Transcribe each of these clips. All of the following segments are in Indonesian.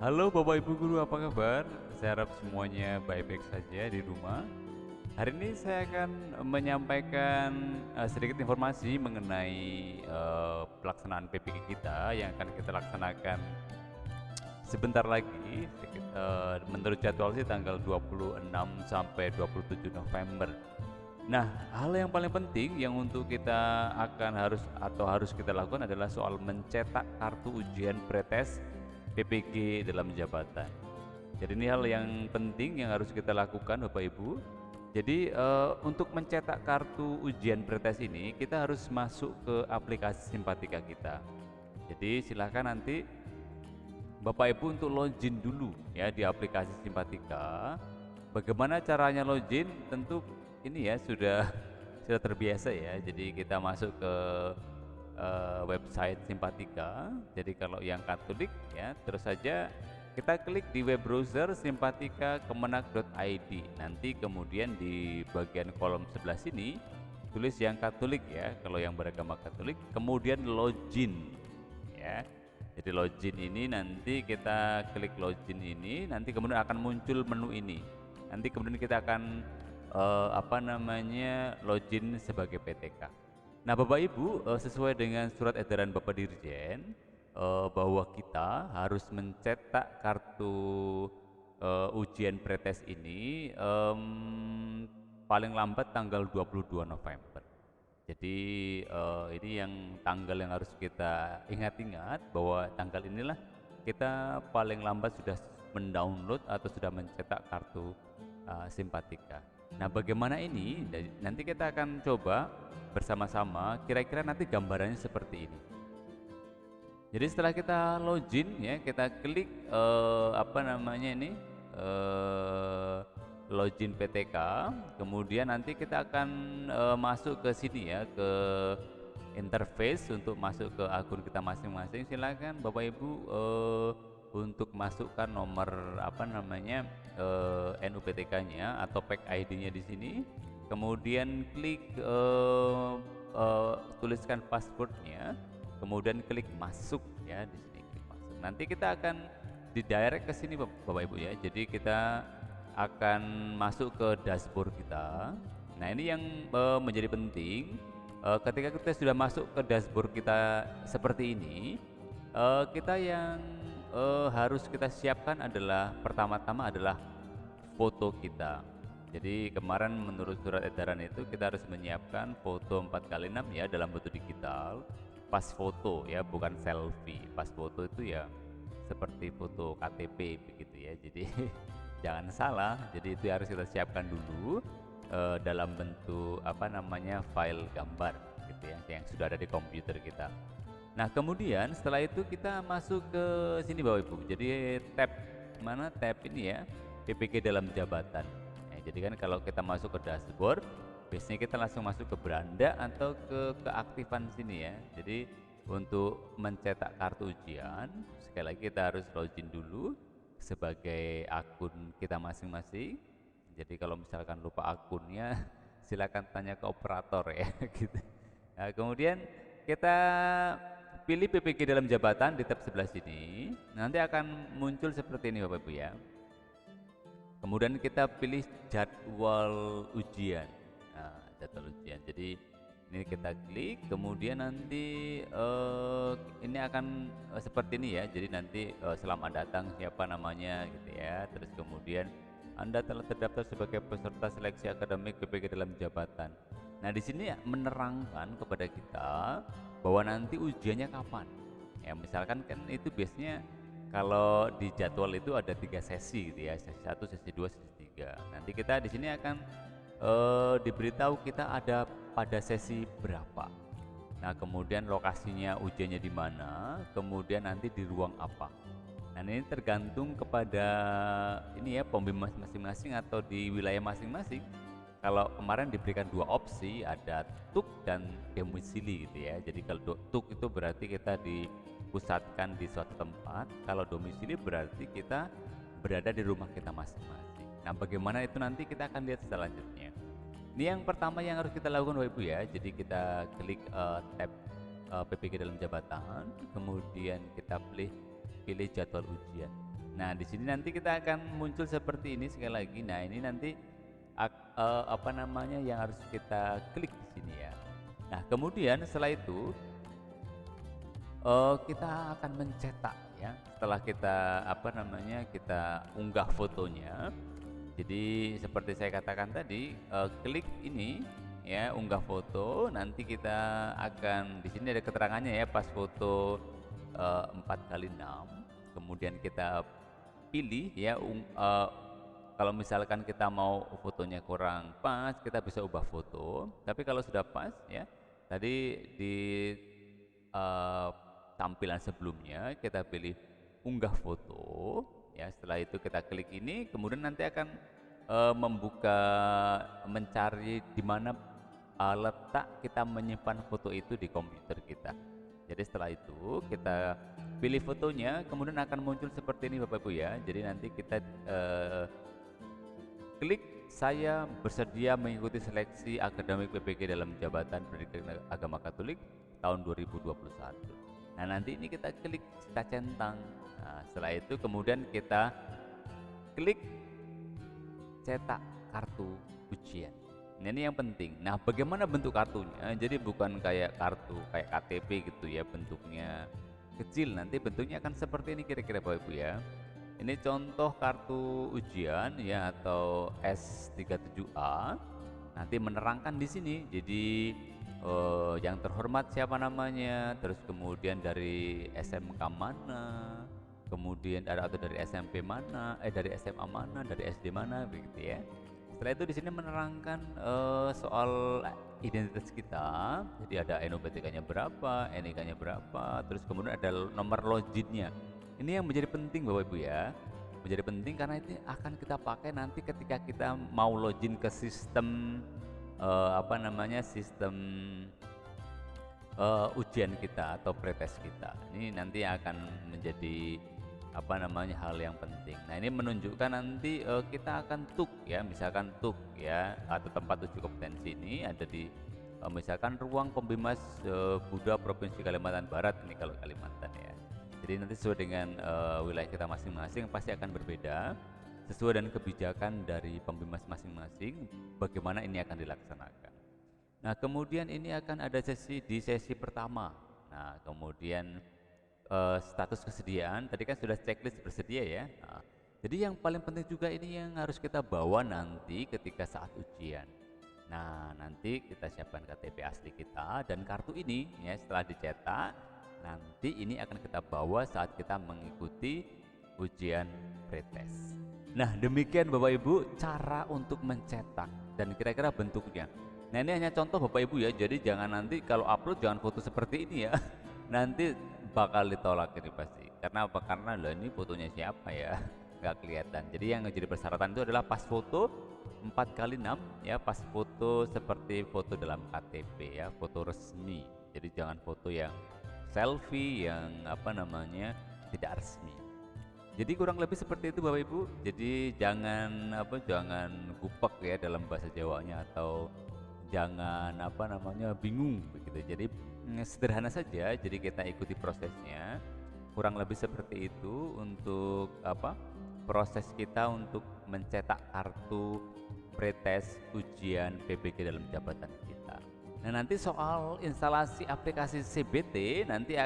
Halo Bapak Ibu Guru, apa kabar? Saya harap semuanya baik-baik saja di rumah. Hari ini saya akan menyampaikan sedikit informasi mengenai pelaksanaan PPK kita yang akan kita laksanakan sebentar lagi. Menurut jadwal sih tanggal 26 sampai 27 November. Nah, hal yang paling penting yang untuk kita akan harus kita lakukan adalah soal mencetak kartu ujian pretest PPG dalam jabatan. Jadi ini hal yang penting yang harus kita lakukan Bapak Ibu. Jadi untuk mencetak kartu ujian pretest ini kita harus masuk ke aplikasi Simpatika kita. Jadi silakan nanti Bapak Ibu untuk login dulu ya di aplikasi Simpatika. Bagaimana caranya login? Tentu ini ya sudah sudah terbiasa ya. Jadi kita masuk ke website Simpatika. Jadi kalau yang Katolik ya, terus saja kita klik di web browser simpatika.kemenak.id. Nanti kemudian di bagian kolom sebelah sini tulis yang Katolik ya, kalau yang beragama Katolik, kemudian login ya. Jadi login ini nanti kita klik login ini, nanti kemudian akan muncul menu ini. Nanti kemudian kita akan login sebagai PTK. Nah, Bapak Ibu, sesuai dengan surat edaran Bapak Dirjen bahwa kita harus mencetak kartu ujian pretest ini paling lambat tanggal 22 November. Jadi ini yang tanggal yang harus kita ingat-ingat bahwa tanggal inilah kita paling lambat sudah mendownload atau sudah mencetak kartu Simpatika. Nah, bagaimana ini? Nanti kita akan coba bersama-sama. Kira-kira nanti gambarannya seperti ini. Jadi setelah kita login ya, kita klik login PTK, kemudian nanti kita akan masuk ke sini ya, ke interface untuk masuk ke akun kita masing-masing. Silakan Bapak Ibu untuk masukkan nomor NUPTK-nya atau PEK ID-nya di sini. Kemudian klik tuliskan passwordnya, kemudian klik masuk ya di sini, klik masuk. Nanti kita akan didirect ke sini Bapak Ibu ya. Jadi kita akan masuk ke dashboard kita. Nah, ini yang menjadi penting. Ketika kita sudah masuk ke dashboard kita seperti ini, kita yang harus kita siapkan adalah pertama-tama adalah foto kita. Jadi kemarin menurut surat edaran itu kita harus menyiapkan foto 4x6 ya dalam bentuk digital. Pas foto ya, bukan selfie. Pas foto itu ya seperti foto KTP begitu ya. Jadi jangan salah. Jadi itu harus kita siapkan dulu dalam bentuk file gambar gitu ya, yang sudah ada di komputer kita. Nah, kemudian setelah itu kita masuk ke sini Bapak Ibu. Jadi tab ini ya, PPG dalam jabatan. Nah, jadi kan kalau kita masuk ke dashboard, biasanya kita langsung masuk ke beranda atau ke keaktifan sini ya. Jadi untuk mencetak kartu ujian, sekali lagi kita harus login dulu sebagai akun kita masing-masing. Jadi kalau misalkan lupa akunnya, silakan tanya ke operator ya gitu. Nah, kemudian kita pilih PPG dalam jabatan di tab sebelah sini. Nanti akan muncul seperti ini Bapak Ibu ya. Kemudian kita pilih jadwal ujian. Nah, jadwal ujian. Jadi ini kita klik, kemudian nanti ini akan seperti ini ya. Jadi nanti selamat datang siapa namanya gitu ya. Terus kemudian Anda telah terdaftar sebagai peserta seleksi akademik PPG dalam jabatan. Nah, di sini menerangkan kepada kita bahwa nanti ujiannya kapan. Ya, misalkan kan itu biasanya kalau di jadwal itu ada 3 sesi gitu ya, sesi 1, sesi 2, sesi 3. Nanti kita di sini akan diberitahu kita ada pada sesi berapa. Nah, kemudian lokasinya ujiannya di mana, kemudian nanti di ruang apa. Nah, ini tergantung kepada ini ya pembimbing masing-masing atau di wilayah masing-masing. Kalau kemarin diberikan 2 opsi, ada TUK dan domisili gitu ya. Jadi kalau TUK itu berarti kita dipusatkan di suatu tempat, kalau domisili berarti kita berada di rumah kita masing-masing. Nah, bagaimana itu nanti kita akan lihat selanjutnya. Ini yang pertama yang harus kita lakukan Bapak Ibu ya. Jadi kita klik tab PPG dalam jabatan, kemudian kita pilih jadwal ujian. Nah, di sini nanti kita akan muncul seperti ini sekali lagi. Nah, ini nanti apa namanya yang harus kita klik di sini ya. Nah, kemudian setelah itu kita akan mencetak ya. Setelah kita apa namanya kita unggah fotonya. Jadi seperti saya katakan tadi, klik ini ya, unggah foto. Nanti kita akan di sini ada keterangannya ya, pas foto 4x6. Kemudian kita pilih ya, kalau misalkan kita mau fotonya kurang pas, kita bisa ubah foto. Tapi kalau sudah pas ya, tadi di tampilan sebelumnya kita pilih unggah foto ya. Setelah itu kita klik ini, kemudian nanti akan membuka, mencari di mana letak kita menyimpan foto itu di komputer kita. Jadi setelah itu kita pilih fotonya, kemudian akan muncul seperti ini Bapak Ibu ya. Jadi nanti kita klik saya bersedia mengikuti seleksi akademik PPG dalam Jabatan Pendidikan Agama Katolik tahun 2021. Nah, nanti ini kita klik, kita centang. Nah, setelah itu kemudian kita klik cetak kartu ujian. Nah, ini yang penting. Nah, bagaimana bentuk kartunya? Jadi bukan kayak kartu kayak KTP gitu ya, bentuknya kecil. Nanti bentuknya akan seperti ini kira-kira Bapak Ibu ya. Ini contoh kartu ujian ya, atau S37A. Nanti menerangkan di sini. Jadi yang terhormat siapa namanya, terus kemudian dari SMK mana, kemudian ada atau dari SMP mana, dari SMA mana, dari SD mana, begitu ya. Setelah itu di sini menerangkan soal identitas kita. Jadi ada NUPTK-nya berapa, NIK-nya berapa, terus kemudian ada nomor loginnya. Ini yang menjadi penting Bapak Ibu ya. Menjadi penting karena itu akan kita pakai nanti ketika kita mau login ke sistem apa namanya, sistem ujian kita atau pretest kita. Ini nanti akan menjadi apa namanya hal yang penting. Nah, ini menunjukkan nanti kita akan tuk ya, misalkan tuk ya, atau tempat uji kompetensi ini ada di misalkan ruang pembimas Buddha Provinsi Kalimantan Barat, ini kalau Kalimantan ya. Jadi nanti sesuai dengan wilayah kita masing-masing pasti akan berbeda sesuai dengan kebijakan dari pembimas masing-masing bagaimana ini akan dilaksanakan. Nah, kemudian ini akan ada di sesi pertama. Nah, kemudian status kesediaan, tadi kan sudah checklist bersedia ya. Nah, jadi yang paling penting juga ini yang harus kita bawa nanti ketika saat ujian. Nah, nanti kita siapkan KTP asli kita dan kartu ini ya, setelah dicetak nanti ini akan kita bawa saat kita mengikuti ujian pretest. Nah, demikian Bapak Ibu cara untuk mencetak dan kira-kira bentuknya. Nah, ini hanya contoh Bapak Ibu ya, jadi jangan nanti kalau upload jangan foto seperti ini ya. Nanti bakal ditolak ini pasti. Karena apa? Karena loh ini fotonya siapa ya? Nggak kelihatan. Jadi yang jadi persyaratan itu adalah pas foto 4x6 ya, pas foto seperti foto dalam KTP ya, foto resmi. Jadi jangan foto yang selfie yang apa namanya tidak resmi. Jadi kurang lebih seperti itu Bapak Ibu. Jadi jangan gupek ya dalam bahasa Jawanya, atau jangan apa namanya bingung begitu. Jadi sederhana saja. Jadi kita ikuti prosesnya. Kurang lebih seperti itu untuk proses kita untuk mencetak kartu pretest ujian PPG dalam jabatan kita. Nah, nanti soal instalasi aplikasi CBT nanti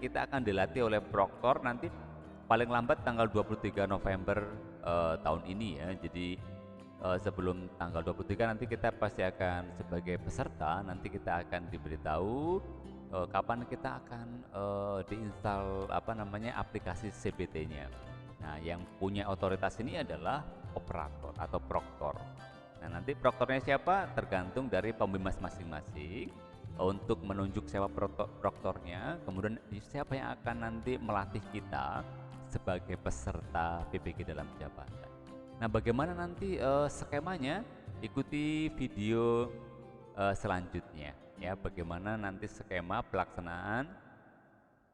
kita akan dilatih oleh Proktor nanti paling lambat tanggal 23 November tahun ini ya. Jadi sebelum tanggal 23 nanti kita pasti akan sebagai peserta, nanti kita akan diberitahu kapan kita akan diinstal aplikasi CBT-nya. Nah, yang punya otoritas ini adalah operator atau proktor. Nah, nanti proktornya siapa tergantung dari pembimas masing-masing untuk menunjuk siapa proktornya, kemudian siapa yang akan nanti melatih kita sebagai peserta PPG dalam jabatan. Nah, bagaimana nanti skemanya? Ikuti video selanjutnya ya, bagaimana nanti skema pelaksanaan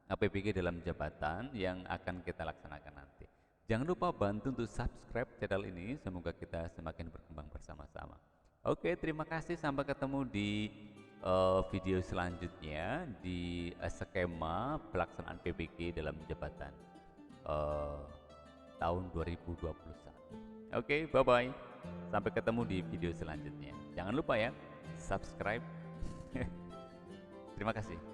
PPG dalam jabatan yang akan kita laksanakan nanti. Jangan lupa bantu untuk subscribe channel ini, semoga kita semakin berkembang bersama-sama. Oke, terima kasih, sampai ketemu di video selanjutnya di skema pelaksanaan PPG dalam jabatan tahun 2021. Oke, bye-bye. Sampai ketemu di video selanjutnya. Jangan lupa ya, subscribe. Terima kasih.